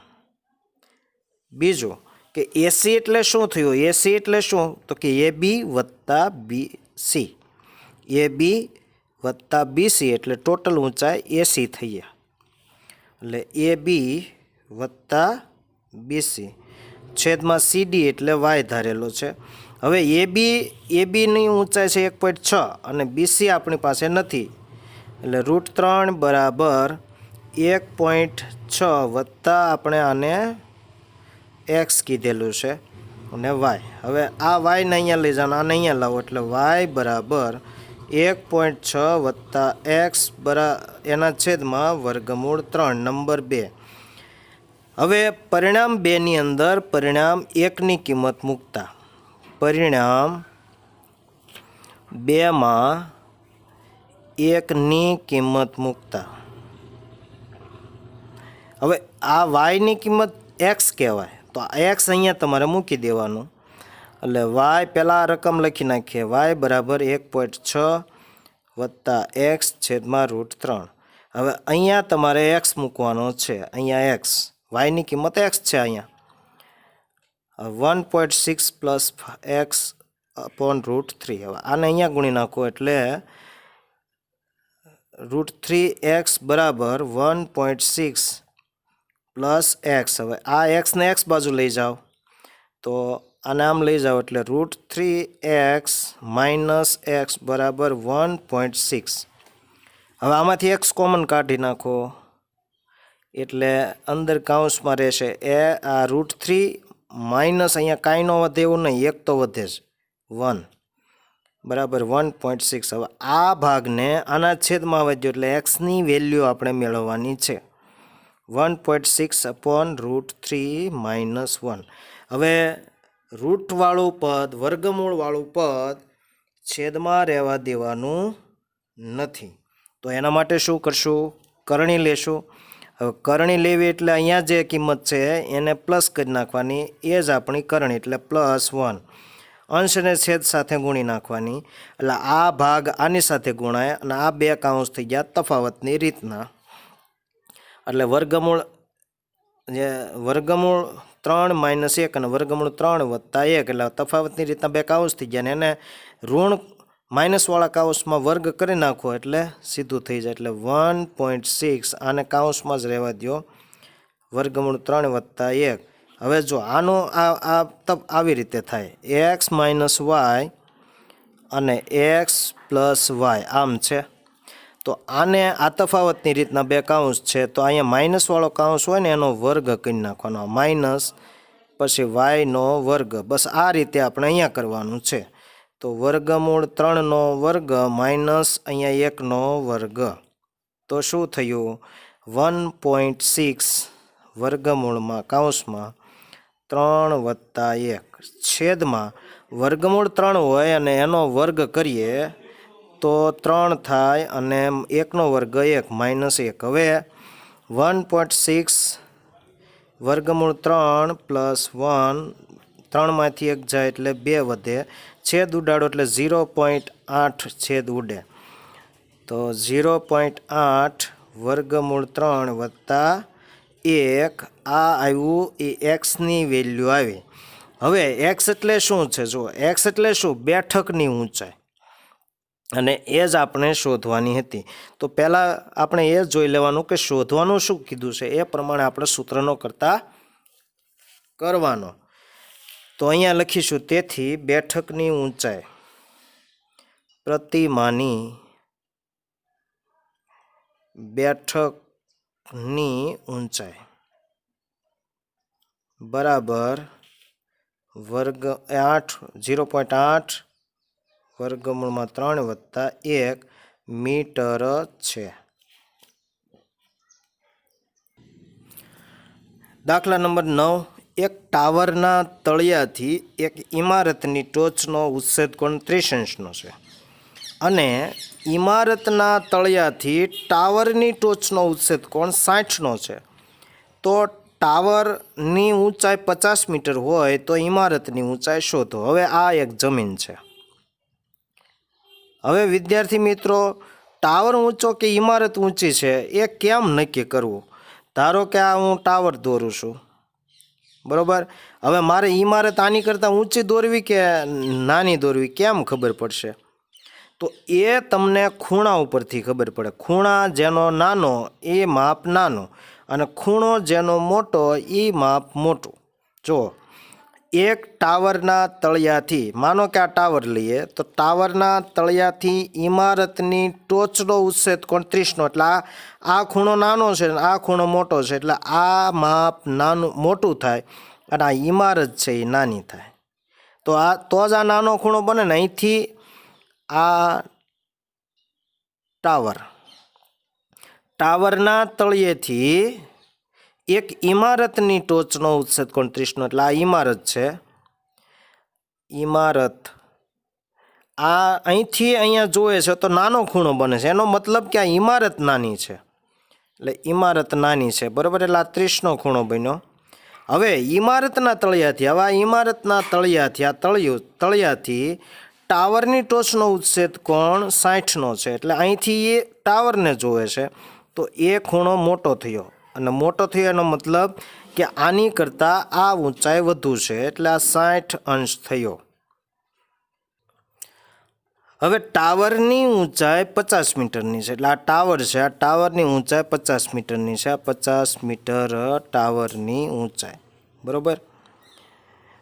બીજું કે AC એટલે શું થયું? AC એટલે શું? તો કે AB વત્તા BC. AB વત્તા બીસી એટલે ટોટલ ઊંચાઈ 80 થઈ ગયા. એટલે એ બી વત્તા બીસી છેદમાં સીડી એટલે વાય ધારેલો છે. હવે એ બીની ઊંચાઈ છે 1.6 અને બીસી આપણી પાસે નથી, એટલે √3 બરાબર 1.6 વત્તા આપણે આને એક્સ કીધેલું છે અને વાય. હવે આ વાયને અહીંયા લઈ જવાનું, આને અહીંયા લાવો એટલે વાય બરાબર 1.6 વત્તા એક્સ એના છેદમાં વર્ગમૂળ 3 નંબર 2. હવે પરિણામ 2ની અંદર પરિણામ 1ની કિંમત મૂકતા પરિણામ 2માં 1ની કિંમત મૂકતા હવે આ વાયની કિંમત એક્સ કહેવાય, તો એક્સ અહીંયા તમારે મૂકી દેવાનું. એટલે વાય પહેલાં રકમ લખી નાખીએ, વાય બરાબર 1.6 વત્તા એક્સ છેદમાં √3. હવે અહીંયા તમારે એક્સ મૂકવાનો છે, અહીંયા એક્સ વાયની કિંમત એક્સ છે, અહીંયા 1.6 પ્લસ એક્સ અપોન √3. હવે આને અહીંયા ગુણી નાખો એટલે √3x બરાબર 1.6 પ્લસ એક્સ. હવે આ એક્સને એક્સ બાજુ લઈ જાઓ તો આને આમ લઈ જાઓ એટલે √3x માઇનસ એક્સ બરાબર 1.6. હવે આમાંથી એક્સ કોમન કાઢી નાખો એટલે અંદર કાઉન્સમાં રહેશે આ √3 માઇનસ અહીંયા કાંઈ ન વધે એવું નહીં, એક તો વધે જ 1 બરાબર 1.6. હવે આ ભાગને આના છેદમાં વધ્યો એટલે એક્સની વેલ્યુ આપણે મેળવવાની છે 1.6 અપોન √3 માઇનસ 1. હવે રૂટવાળું પદ વર્ગમૂળવાળું પદ છેદમાં રહેવા દેવાનું નથી, તો એના માટે શું કરશું? કરણી લેશું. હવે કરણી લેવી એટલે અહીંયા જે કિંમત છે એને પ્લસ કરી નાખવાની, એ જ આપણી કરણી એટલે +1. અંશને છેદ સાથે ગુણી નાખવાની એટલે આ ભાગ આની સાથે ગુણાય અને આ બે કાઉન્સ થઈ ગયા તફાવતની રીતના. એટલે વર્ગમૂળ 3 માઇનસ 1 અને વર્ગમૂળ 3 વત્તા 1 એટલે તફાવતની રીતના બે કાઉન્સ થઈ ગયા, અને એને ઋણ માઇનસવાળા કાઉન્સમાં વર્ગ કરી નાખો એટલે સીધું થઈ જાય. એટલે 1.6 આને કાઉન્સમાં જ રહેવા દો, વર્ગમૂળ 3 વત્તા 1. હવે જો આનું આવી રીતે થાય એક્સ માઇનસ વાય અને એક્સ પ્લસ વાય આમ છે, તો આને આ તફાવતની રીતના બે કાઉન્સ છે, તો અહીંયા માઇનસવાળો કાઉન્સ હોય ને એનો વર્ગ કરી નાખવાનો, માઇનસ પછી વાયનો વર્ગ. બસ આ રીતે આપણે અહીંયા કરવાનું છે. તો વર્ગમૂળ 3નો વર્ગ માઇનસ અહીંયા 1નો વર્ગ, તો શું થયું? 1.6 વર્ગમૂળમાં કાઉન્સમાં 3 વત્તા 1 છેદમાં વર્ગમૂળ 3 હોય અને એનો વર્ગ કરીએ તો 3 થાય અને 1નો વર્ગ 1 માઇનસ 1. હવે 1.6 વર્ગમૂળ 3 પ્લસ 1, 3માંથી 1 જાય એટલે 2 વધે, છેદ ઉડાડો એટલે 0.8 છેદ ઉડે, તો 0.8 વર્ગમૂળ 3 વત્તા 1 આ આવ્યું એ એક્સની વેલ્યુ આવી. હવે એક્સ એટલે શું છે? જો એક્સ એટલે શું? બેઠકની ઊંચાઈ, અને એ જ આપણે શોધવાની હતી. તો પહેલાં આપણે એ જોઈ લેવાનું કે શોધવાનું શું કીધું છે, એ પ્રમાણે આપણે સૂત્રનો કરતા કરવાનો. તો અહીંયા લખીશું, તેથી બેઠકની ઊંચાઈ પ્રતિમાની બેઠકની ઊંચાઈ બરાબર 0.8 વર્ગમૂળમાં 3 વત્તા 1 મીટર છે. દાખલા નંબર 9. એક ટાવરના તળિયાથી એક ઇમારતની ટોચનો ઉચ્છેદ કોણ 30 અંશનો છે, અને ઇમારતના તળિયાથી ટાવરની ટોચનો ઉચ્છેદ કોણ 60નો છે. તો ટાવરની ઊંચાઈ 50 મીટર હોય તો ઇમારતની ઊંચાઈ શોધો. હવે આ એક જમીન છે. હવે વિદ્યાર્થી મિત્રો, ટાવર ઊંચો કે ઇમારત ઊંચી છે એ કેમ નક્કી કરવું? ધારો કે આ હું ટાવર દોરું છું, બરાબર. હવે મારે ઇમારત આની કરતાં ઊંચી દોરવી કે નાની દોરવી કેમ ખબર પડશે? તો એ તમને ખૂણા ઉપરથી ખબર પડે. ખૂણા જેનો નાનો એ માપ નાનો અને ખૂણો જેનો મોટો એ માપ મોટું. જો એક ટાવરના તળિયાથી, માનો કે આ ટાવર લઈએ, તો ટાવરના તળિયાથી ઇમારતની ટોચનો ઉચ્છેદ કોણ 30નો, એટલે આ ખૂણો નાનો છે અને આ ખૂણો મોટો છે, એટલે આ માપ નાનું મોટું થાય અને આ ઇમારત છે એ નાની થાય. તો જ આ નાનો ખૂણો બને ને. અહીંથી આ ટાવરના તળિયેથી એક ઇમારતની ટોચનો ઉચ્છેદ કોણ 30નો, એટલે આ ઇમારત છે. ઇમારત આ અહીંથી અહીંયા જોવે છે તો નાનો ખૂણો બને છે. એનો મતલબ કે આ ઇમારત નાની છે, એટલે ઇમારત નાની છે, બરાબર. એટલે આ 30નો ખૂણો બન્યો. હવે ઇમારતના તળિયાથી, હવે આ ઇમારતના તળિયાથી, આ તળિયાથી ટાવરની ટોચનો ઉચ્છેદ કોણ 60નો છે, એટલે અહીંથી એ ટાવરને જોવે છે તો એ ખૂણો મોટો થયો. અને મોટો થયો એનો મતલબ કે આની કરતાં આ ઊંચાઈ વધુ છે, એટલે આ 60 અંશ થયો. હવે ટાવરની ઊંચાઈ 50 મીટરની છે, એટલે આ ટાવર છે, આ ટાવરની ઊંચાઈ 50 મીટરની છે. આ 50 મીટર ટાવરની ઊંચાઈ, બરાબર.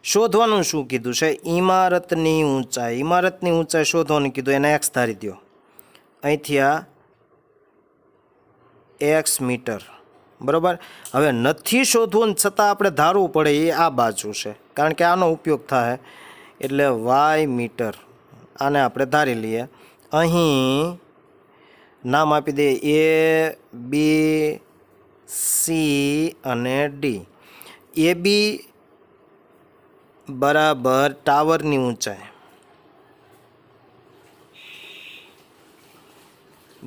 શોધવાનું શું કીધું છે? ઇમારતની ઊંચાઈ. ઇમારતની ઊંચાઈ શોધવાનું કીધું, એને એક્સ ધારી દો. અહીંથી આ એક્સ મીટર, બરાબર. હવે નથી શોધવું છતાં આપણે ધારવું પડે એ આ બાજુ છે, કારણ કે આનો ઉપયોગ થાય, એટલે વાય મીટર. આને આપણે ધારી લઈએ. અહીં નામ આપી દઈએ એ, બી, સી અને ડી. એ બી બરાબર ટાવરની ઊંચાઈ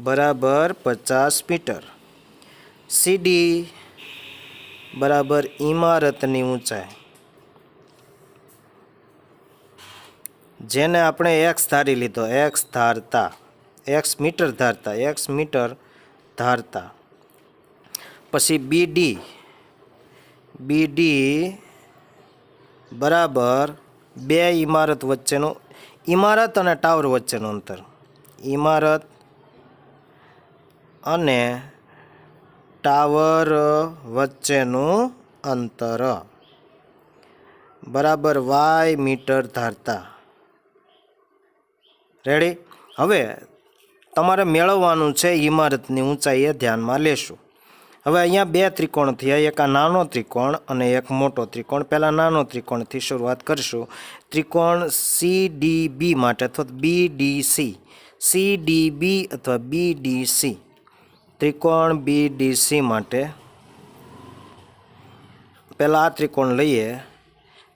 બરાબર 50 મીટર. સીડી બરાબર ઇમારતની ઊંચાઈ, જેને આપણે એક્સ ધારી લીધો, એક્સ ધારતા, એક્સ મીટર ધારતા, એક્સ મીટર ધારતા. પછી બીડી બરાબર બે ઇમારત વચ્ચેનું, ઇમારત અને ટાવર વચ્ચેનું અંતર, ઇમારત અને ટાવર વચ્ચેનું અંતર બરાબર વાય મીટર ધારતા. રેડી? હવે તમારે મેળવવાનું છે ઇમારતની ઊંચાઈ, એ ધ્યાનમાં લેશું. હવે અહીંયા બે ત્રિકોણ થયા, એક આ નાનો ત્રિકોણ અને એક મોટો ત્રિકોણ. પહેલાં નાનો ત્રિકોણથી શરૂઆત કરીશું. ત્રિકોણ CDB માટે અથવા BDC, CDB અથવા BDC, ત્રિકોણ BDC માટે પહેલાં આ ત્રિકોણ લઈએ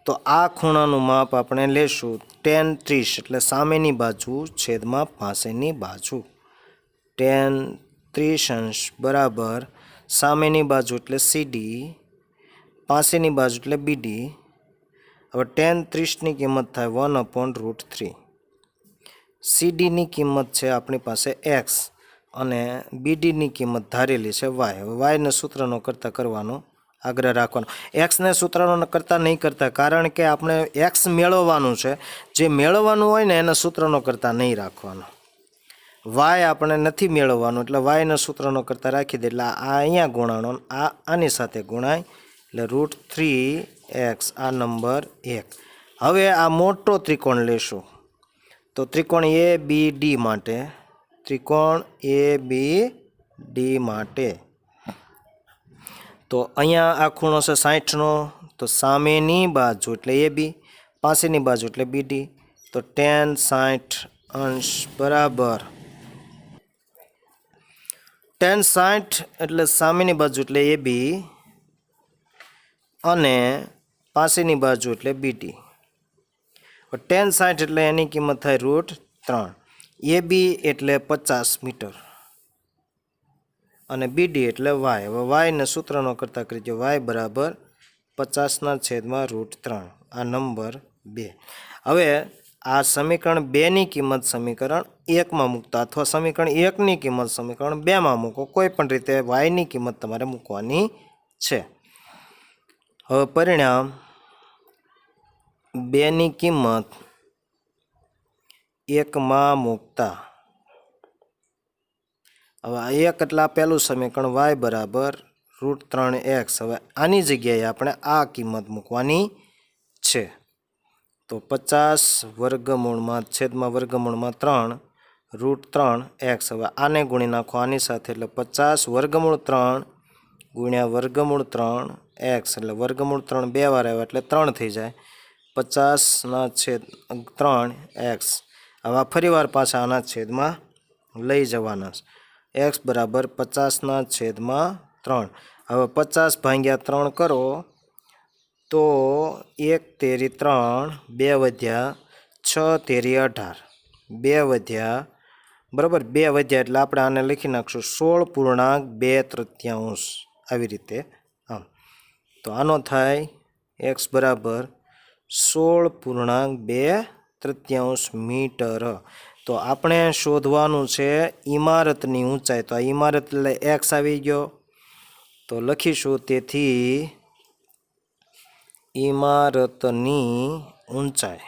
તો આ ખૂણાનું માપ આપણે લેશું tan 30, એટલે સામેની બાજુ છેદમાં પાસેની બાજુ. tan 30 અંશ બરાબર સામેની બાજુ એટલે CD, પાસેની બાજુ એટલે BD. હવે tan 30ની કિંમત થાય 1/√3. CDની કિંમત છે આપણી પાસે x અને BDની કિંમત ધારેલી છે y. હવે yને સૂત્રનો કરતા કરવાનો આગ્રહ રાખવાનો. એક્સને સૂત્રનો કરતા નહીં કરતા, કારણ કે આપણે એક્સ મેળવવાનું છે. જે મેળવવાનું હોય ને એને સૂત્રનો કરતા નહીં રાખવાનો. વાય આપણે નથી મેળવવાનું, એટલે વાયના સૂત્રનો કરતા રાખી દે. એટલે આ અહીંયા ગુણાણો, આ આની સાથે ગુણાય, એટલે √3x, આ નંબર 1. હવે આ મોટો ત્રિકોણ લેશું તો ત્રિકોણ ABD માટે, ત્રિકોણ ABD માટે તો અહીંયા આ ખૂણો છે 60નો, તો સામેની બાજુ એટલે AB, પાસેની બાજુ એટલે BD. તો tan 60 અંશ બરાબર tan 60 એટલે સામેની બાજુ એટલે AB અને પાસેની બાજુ એટલે BD. tan 60 એટલે એની કિંમત થાય √3. AB એટલે 50 મીટર અને BD એટલે y. હવે yને સૂત્રનો કરતા કરી દો, y બરાબર 50/√3, આ નંબર 2. હવે આ સમીકરણ 2ની કિંમત સમીકરણ 1માં મૂકતા અથવા સમીકરણ 1ની કિંમત સમીકરણ 2માં મૂકો, કોઈ પણ રીતે yની કિંમત તમારે મૂકવાની છે. હવે પરિણામ 2ની કિંમત 1 માં મૂકતા હવે 1 એટલે આ પહેલું સમીકરણ y બરાબર √3x. હવે આની જગ્યાએ આપણે આ કિંમત મૂકવાની છે. તો 50 વર્ગમૂળમાં છેદમાં વર્ગમૂળમાં 3 √3x. હવે આને ગુણી નાખો આની સાથે એટલે 50 વર્ગમૂળ 3 ગુણ્યા વર્ગમૂળ 3x એટલે વર્ગમૂળ 3 બે વાર આવ્યા એટલે 3 થઈ જાય. 50/3x. હવે ફરી વાર પાછા આના છેદમાં લઈ જવાના છે. x બરાબર 50/3. હવે 50 ભાગ્યા 3 કરો તો 1 તેરી 3, 2 વધ્યા 6 તેરી 18, 2 વધ્યા બરાબર 2 વધ્યા એટલે આપણે આને લખી નાખશું 16.2 આવી રીતે. આમ તો આનો થાય x બરાબર 16.2 મીટર. તો આપણે શોધવાનું છે ઇમારતની ઊંચાઈ. તો આ ઇમારત એટલે x આવી ગયો તો લખીશું તેથી ઇમારતની ઊંચાઈ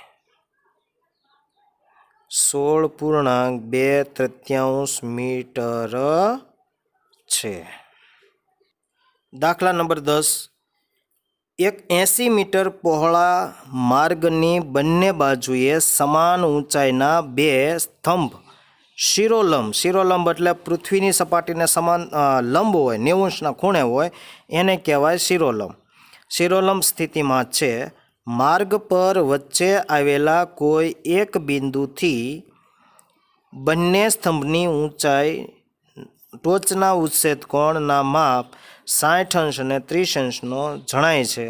16.2 મીટર છે. દાખલા નંબર 10. એક 80 મીટર પહોળા માર્ગની બંને બાજુએ સમાન ઊંચાઈના બે સ્તંભ શિરોલંબ એટલે પૃથ્વીની સપાટીને સમાન લંબ હોય 90°ના ખૂણે હોય એને કહેવાય શિરોલંબ સ્થિતિમાં છે. માર્ગ પર વચ્ચે આવેલા કોઈ એક બિંદુથી બંને સ્તંભની ઊંચાઈ ટોચના ઉચ્છેદ કોણના માપ 60 અંશ અને 30 અંશનો જણાય છે.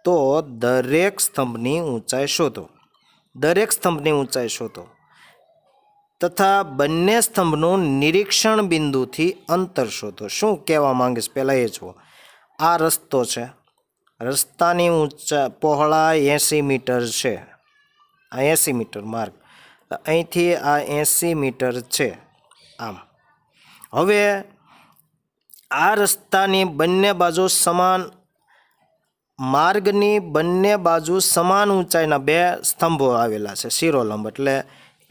તો દરેક સ્તંભની ઊંચાઈ શોધો તથા બંને સ્તંભનું નિરીક્ષણ બિંદુથી અંતર શોધો. શું કહેવા માંગીશ પહેલાં એ જુઓ. આ રસ્તો છે, રસ્તાની પહોળાઈ 80 મીટર છે. આ 80 મીટર માર્ગ અહીંથી આ 80 મીટર છે. આમ હવે આ રસ્તાની બંને બાજુ સમાન માર્ગની બંને બાજુ સમાન ઊંચાઈના બે સ્તંભો આવેલા છે શિરોલંબ એટલે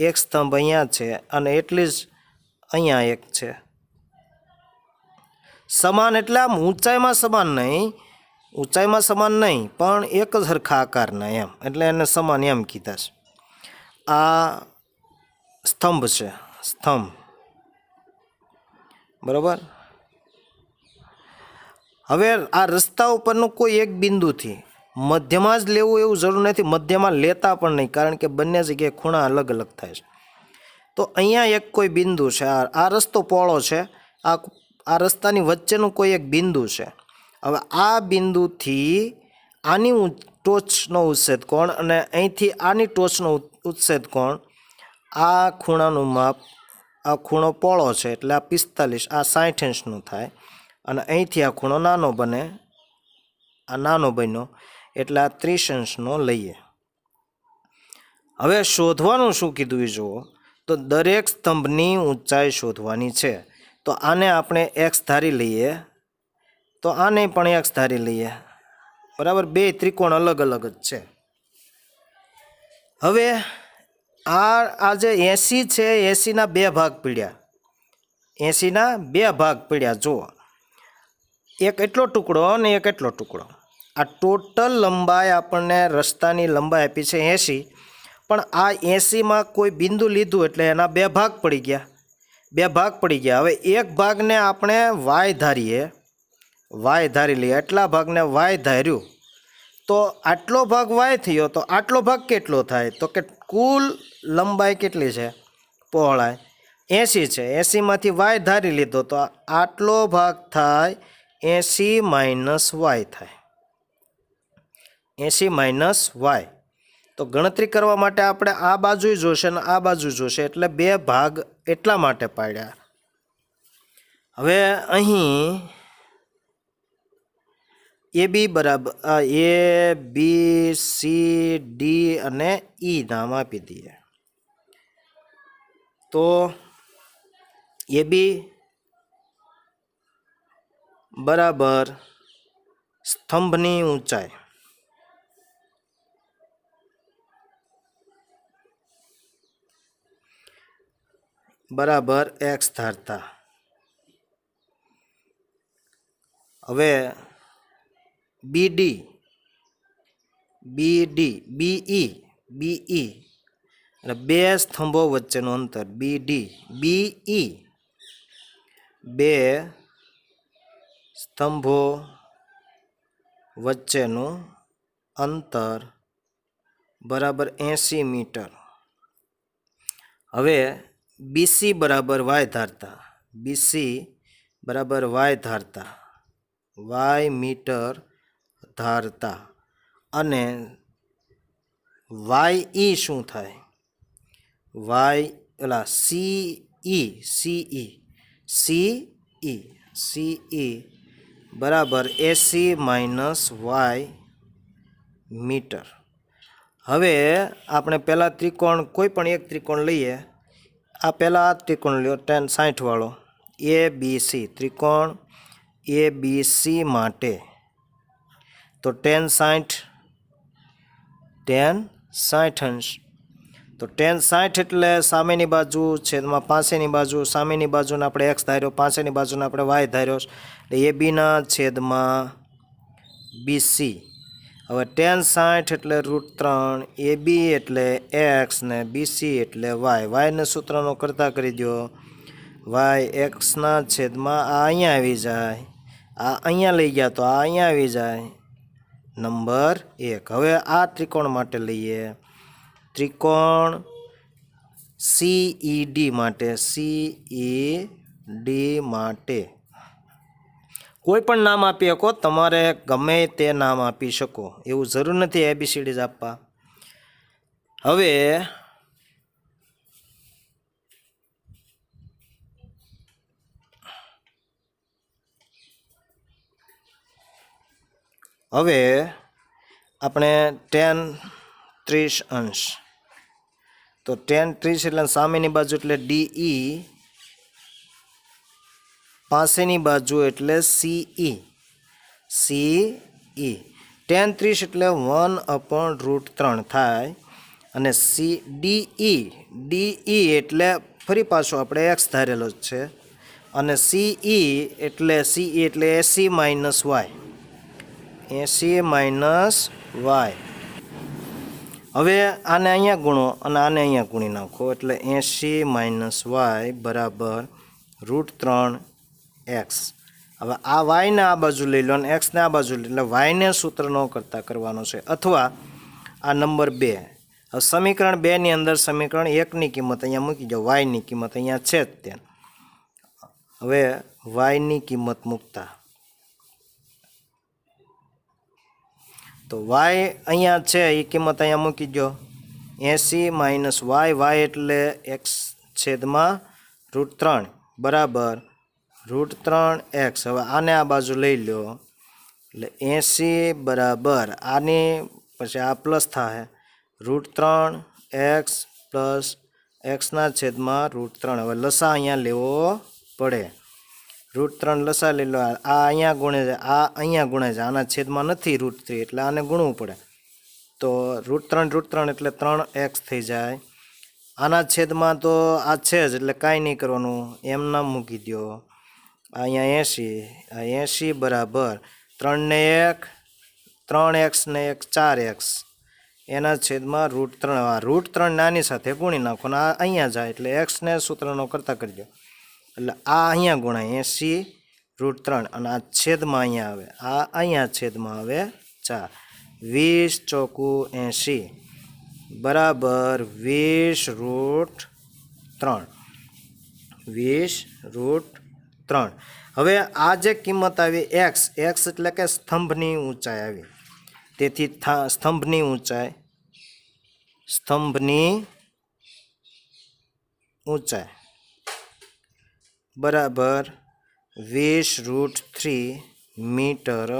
એક સ્તંભ અહીંયા છે અને એટલી જ અહીંયા એક છે. સમાન એટલે આમ ઊંચાઈમાં સમાન નહીં પણ એક જ સરખા આકારના એમ એટલે એને સમાન એમ કીધા છે. આ સ્તંભ છે બરાબર. હવે આ રસ્તા ઉપરનું કોઈ એક બિંદુથી મધ્યમાં જ લેવું એવું જરૂર નથી, મધ્યમાં લેતા પણ નહીં કારણ કે બંને જગ્યાએ ખૂણા અલગ અલગ થાય છે. તો અહીંયા એક કોઈ બિંદુ છે, આ રસ્તો પહોળો છે, આ રસ્તાની વચ્ચેનું કોઈ એક બિંદુ છે. હવે આ બિંદુથી આની ટોચનો ઉચ્છેદ કોણ અને અહીંથી આની ટોચનો ઉચ્છેદ કોણ આ ખૂણાનું માપ આ ખૂણો પહોળો છે એટલે આ 45 આ 60 અંશનું થાય અને અહીંથી આ ખૂણો નાનો બને આ નાનો બન્યો એટલે આ 30 અંશનો લઈએ. હવે શોધવાનું શું કીધું એ જુઓ. તો દરેક સ્તંભની ઊંચાઈ શોધવાની છે. તો આને આપણે x ધારી લઈએ તો આને પણ x ધારી લઈએ બરાબર. બે ત્રિકોણ અલગ અલગ જ છે. હવે આ જે 80 છે 80ના બે ભાગ પડ્યા જુઓ. એક એટલો ટુકડો અને એક એટલો ટુકડો. આ ટોટલ લંબાઈ આપણને રસ્તાની લંબાઈ આપી છે 80 પણ આ 80માં કોઈ બિંદુ લીધું એટલે એના બે ભાગ પડી ગયા. હવે એક ભાગને આપણે y ધારી લઈએ એટલા ભાગને y ધાર્યું તો આટલો ભાગ y થયો તો આટલો ભાગ કેટલો થાય તો કે કુલ લંબાઈ કેટલી છે પહોળાઈ 80 છે. 80માંથી y ધારી લીધો તો આટલો ભાગ થાય 80 - y થાય 80 - y. તો ગણતરી કરવા માટે આપણે આ બાજુ જોશે અને આ બાજુ જોશે એટલે બે ભાગ એટલા માટે પાડ્યા. હવે અહીં AB બરાબર ABCD અને E નામ આપી દઈએ. તો AB બરાબર સ્તંભની ઊંચાઈ બરાબર એક્સ ધારતા. હવે બીડી બીડી બીઈ અને બે સ્તંભો વચ્ચેનું અંતર બીઈ બે સ્તંભો વચ્ચેનું અંતર બરાબર 80 મીટર. હવે બીસી બરાબર વાય ધારતા વાય મીટર ધારતા અને વાય ઈ શું થાય? વાય સીઈ બરાબર 80 - વાય મીટર. હવે આપણે પહેલાં ત્રિકોણ કોઈ પણ એક ત્રિકોણ લઈએ. આ પહેલાં આ ત્રિકોણ લ્યો tan 60 વાળો ABC ત્રિકોણ ABC માટે તો tan 60 અંશ. તો tan 60 એટલે સામેની બાજુ છેદમાં પાસેની બાજુ, સામેની બાજુને આપણે એક્સ ધાર્યો, પાસેની બાજુને આપણે વાય ધાર્યો, એટલે એ બીના છેદમાં બીસી. હવે tan 60 એટલે √3, એ બી એટલે એક્સ ને બીસી એટલે વાયને સૂત્રનો કરતા કરી દો. વાય એક્સના છેદમાં આ અહીંયા આવી જાય, આ અહીંયા લઈ ગયા તો આ અહીંયા આવી જાય, નંબર 1. હવે આ ત્રિકોણ માટે લઈએ, ત્રિકોણ સીઈડી માટે કોઈ પણ નામ આપી શકો, તમારે ગમે તે નામ આપી શકો, એવું જરૂર નથી ABCD જ આપવા. હવે આપણે tan 30 અંશ. તો tan 30 એટલે સામેની બાજુ એટલે ડીઈ, પાસેની બાજુ એટલે સીઈ. tan 30 એટલે 1/√3 થાય અને ડીઈ એટલે ફરી પાછો આપણે એક્સ ધારેલો જ છે અને સીઈ એટલે 80 - વાય. 80 - વાય. હવે આને અહીંયા ગુણો અને આને અહીંયા ગુણી નાખો એટલે 80 - વાય બરાબર √3 એક્સ. હવે આ વાયને આ બાજુ લઈ લો અને એક્સને આ બાજુ લઈ લો, એટલે વાયને સૂત્રનો કરતા કરવાનો છે. અથવા આ નંબર 2. હવે સમીકરણ 2ની અંદર સમીકરણ 1ની કિંમત અહીંયા મૂકી દો, વાયની કિંમત અહીંયા છે જ ત્યાં. હવે વાયની કિંમત મૂકતા તો વાય અહીંયા છે એ કિંમત અહીંયા મૂકી દો, 80 - વાય એટલે એક્સ છેદમાં √3 બરાબર √3 એક્સ. હવે આને આ બાજુ લઈ લો એટલે 80 બરાબર આની પછી આ પ્લસ થાય √3 એક્સ પ્લસ એક્સના છેદમાં √3. હવે લસા અહીંયા લેવો પડે, √3 લસા લઈ લો, આ અહીંયા ગુણે છે, આ અહીંયા ગુણે છે, આના છેદમાં નથી √3 એટલે આને ગુણવું પડે. તો √3 એટલે 3x થઈ જાય. આના છેદમાં તો આ છે જ એટલે કાંઈ નહીં કરવાનું, એમ નામ મૂકી દો. અહીંયા 80 બરાબર 3 ને 1 3x ને 1 4x એના છેદમાં √3. નાની સાથે ગુણી નાખો ને આ અહીંયા જાય એટલે એક્સને સૂત્રનો કરતા કરી દો એટલે આ અહીંયા ગુણાય 80 √3 અને આ છેદમાં અહીંયા આવે, આ અહીંયા છેદમાં આવે 4. 20 ચોકુ 80 બરાબર 20√3. હવે આ જે કિંમત આવી એક્સ એટલે કે સ્તંભની ઊંચાઈ આવી, તેથી સ્તંભની ઊંચાઈ બરાબર 20√3 મીટર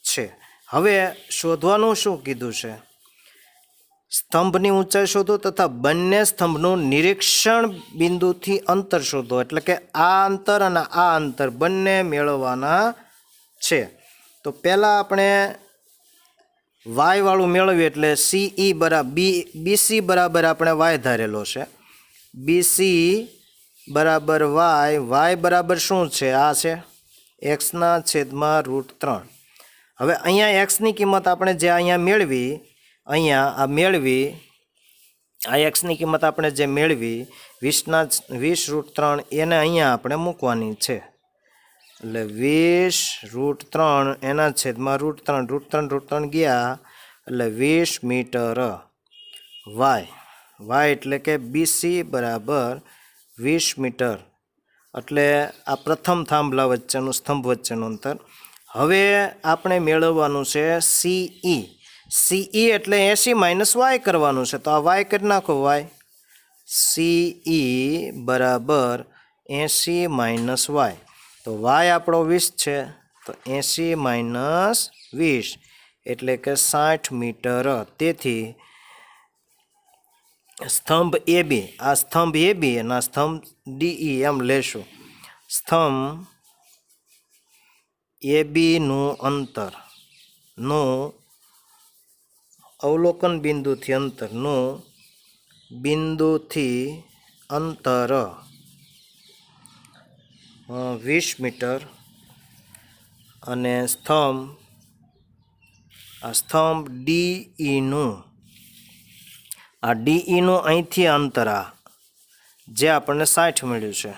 છે. હવે શોધવાનું શું કીધું છે? સ્તંભની ઊંચાઈ શોધો તથા બંને સ્તંભનું નિરીક્ષણ બિંદુથી અંતર શોધો. એટલે કે આ અંતર અને આ અંતર બંને મેળવવાના છે. તો પહેલાં આપણે વાય વાળું મેળવીએ એટલે બીસી બરાબર આપણે વાય ધારેલો છે. બીસી બરાબર વાય, વાય બરાબર શું છે? આ છે એક્સના છેદમાં √3. હવે અહીંયા એક્સની કિંમત આપણે જે અહીંયા મેળવી, અહીંયા આ મેળવી, આ એક્સની કિંમત આપણે જે મેળવી 20 √3 એને અહીંયા આપણે મૂકવાની છે. એટલે 20 √3 એના છેદમાં √3 ગયા એટલે 20 મીટર. વાય, વાય એટલે કે બીસી બરાબર 20 મીટર. એટલે આ પ્રથમ થાંભલા વચ્ચેનું, સ્તંભ વચ્ચેનું અંતર. હવે આપણે મેળવવાનું છે સીઈ. સીઈ એટલે 80 - વાય કરવાનું છે. તો આ વાય કરી નાખો. વાય સીઈ બરાબર 80 - વાય. તો વાય આપણો 20 છે, તો 80 - 20 એટલે કે 60 મીટર. તેથી સ્તંભ એ બી, આ સ્તંભ એ બી અને આ સ્તંભ ડીઈ એમ લેશું. સ્તંભ એ બીનું અંતરનું અવલોકન બિંદુથી અંતરનું બિંદુથી અંતર 20 મીટર અને સ્તંભ ડીઈનું, આ ડીઈનું અહીંથી અંતર, આ જે આપણને 60 મળ્યું છે,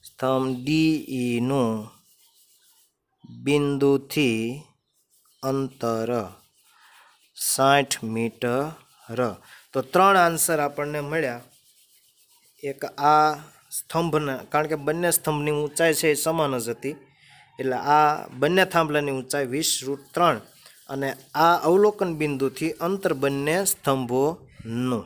સ્તંભ ડીઈનું બિંદુથી અંતર 60 મીટર. તો 3 આન્સર આપણને મળ્યા. એક આ સ્તંભના, કારણ કે બંને સ્તંભની ઊંચાઈ છે એ સમાન જ હતી, એટલે આ બંને થાંભલાની ઊંચાઈ 20 √3 અને આ અવલોકન બિંદુથી અંતર બંને સ્તંભોનું.